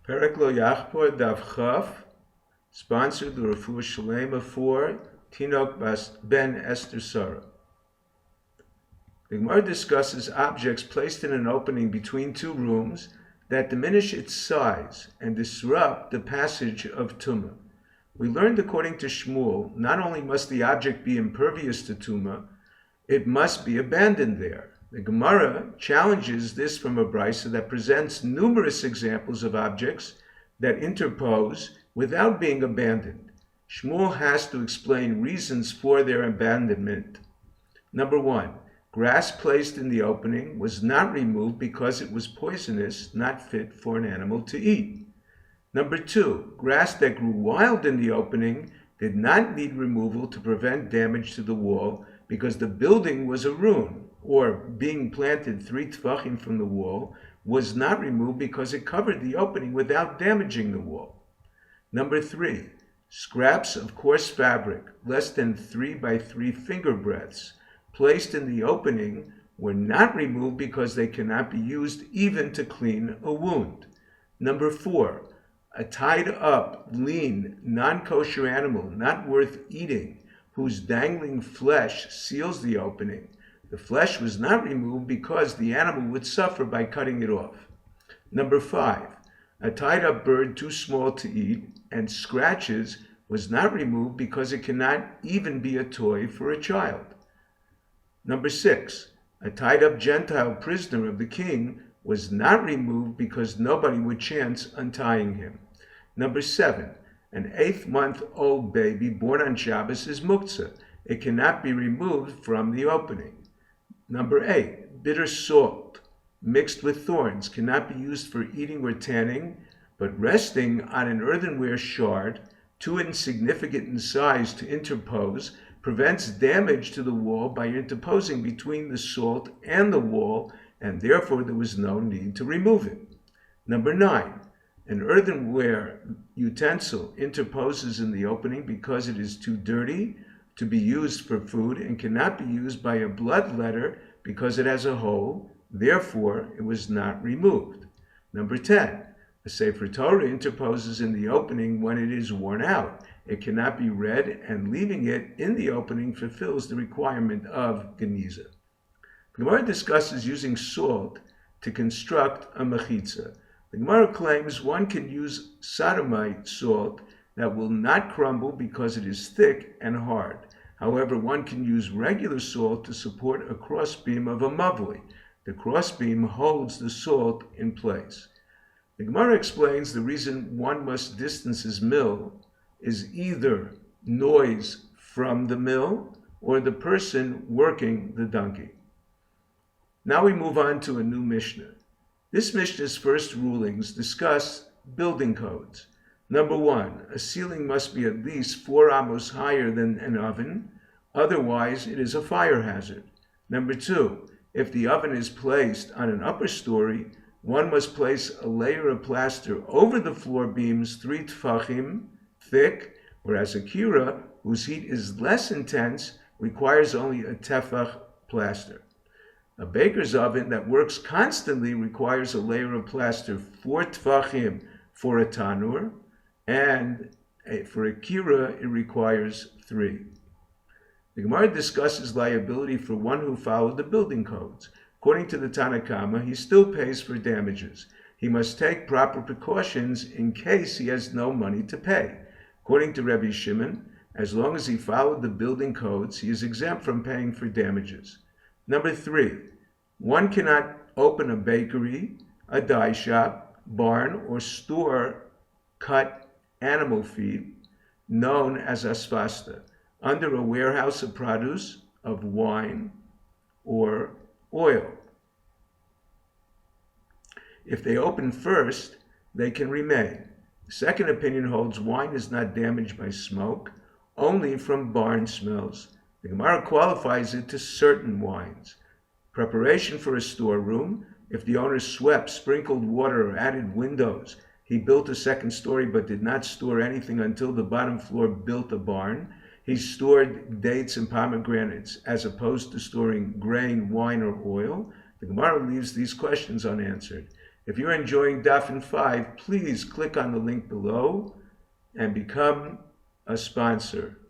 Perek Lo Yachpor Dav Chaf, sponsored the Refuah Shalema for Tinok Ben Esther Sarah. The Gemara discusses objects placed in an opening between two rooms that diminish its size and disrupt the passage of Tumah. We learned according to Shmuel, not only must the object be impervious to Tumah, it must be abandoned there. The Gemara challenges this from a brisa that presents numerous examples of objects that interpose without being abandoned. Shmuel has to explain reasons for their abandonment. Number one, grass placed in the opening was not removed because it was poisonous, not fit for an animal to eat. Number two, grass that grew wild in the opening did not need removal to prevent damage to the wall because the building was a ruin, or being planted 3 tefachim from the wall was not removed because it covered the opening without damaging the wall. Number three, scraps of coarse fabric, less than 3 by 3 finger breadths, placed in the opening were not removed because they cannot be used even to clean a wound. Number four, a tied up, lean, non-kosher animal not worth eating, whose dangling flesh seals the opening. The flesh was not removed because the animal would suffer by cutting it off. Number five, a tied up bird too small to eat and scratches was not removed because it cannot even be a toy for a child. Number six, a tied up Gentile prisoner of the king was not removed because nobody would chance untying him. Number seven, an 8-month-old baby born on Shabbos is muktzah. It cannot be removed from the opening. Number 8, bitter salt mixed with thorns cannot be used for eating or tanning, but resting on an earthenware shard, too insignificant in size to interpose, prevents damage to the wall by interposing between the salt and the wall, and therefore there was no need to remove it. Number 9, an earthenware utensil interposes in the opening because it is too dirty to be used for food and cannot be used by a bloodletter because it has a hole, therefore it was not removed. Number 10, a Sefer Torah interposes in the opening when it is worn out. It cannot be read, and leaving it in the opening fulfills the requirement of Geniza. The Gemara discusses using salt to construct a mechitza. The Gemara claims one can use sodomite salt that will not crumble because it is thick and hard. However, one can use regular salt to support a crossbeam of a mavli. The crossbeam holds the salt in place. The Gemara explains the reason one must distance his mill is either noise from the mill or the person working the donkey. Now we move on to a new Mishnah. This Mishnah's first rulings discuss building codes. Number 1, a ceiling must be at least 4 amos higher than an oven, otherwise it is a fire hazard. Number 2, if the oven is placed on an upper story, one must place a layer of plaster over the floor beams 3 tefachim thick, whereas a kira, whose heat is less intense, requires only a tefach plaster. A baker's oven that works constantly requires a layer of plaster 4 tefachim for a tanur, and for a kira it requires 3. The Gemara discusses liability for one who followed the building codes. According to the Tanna Kama, he still pays for damages. He must take proper precautions in case he has no money to pay. According to Rabbi Shimon, as long as he followed the building codes, he is exempt from paying for damages. Number 3, one cannot open a bakery, a dye shop, barn, or store cut animal feed, known as asfasta, under a warehouse of produce, of wine, or oil. If they open first, they can remain. The second opinion holds wine is not damaged by smoke, only from barn smells. The Gemara qualifies it to certain wines. Preparation for a storeroom, if the owner swept, sprinkled water, or added windows. He built a second story but did not store anything until the bottom floor built a barn. He stored dates and pomegranates as opposed to storing grain, wine, or oil. The Gemara leaves these questions unanswered. If you're enjoying Daf and 5, please click on the link below and become a sponsor.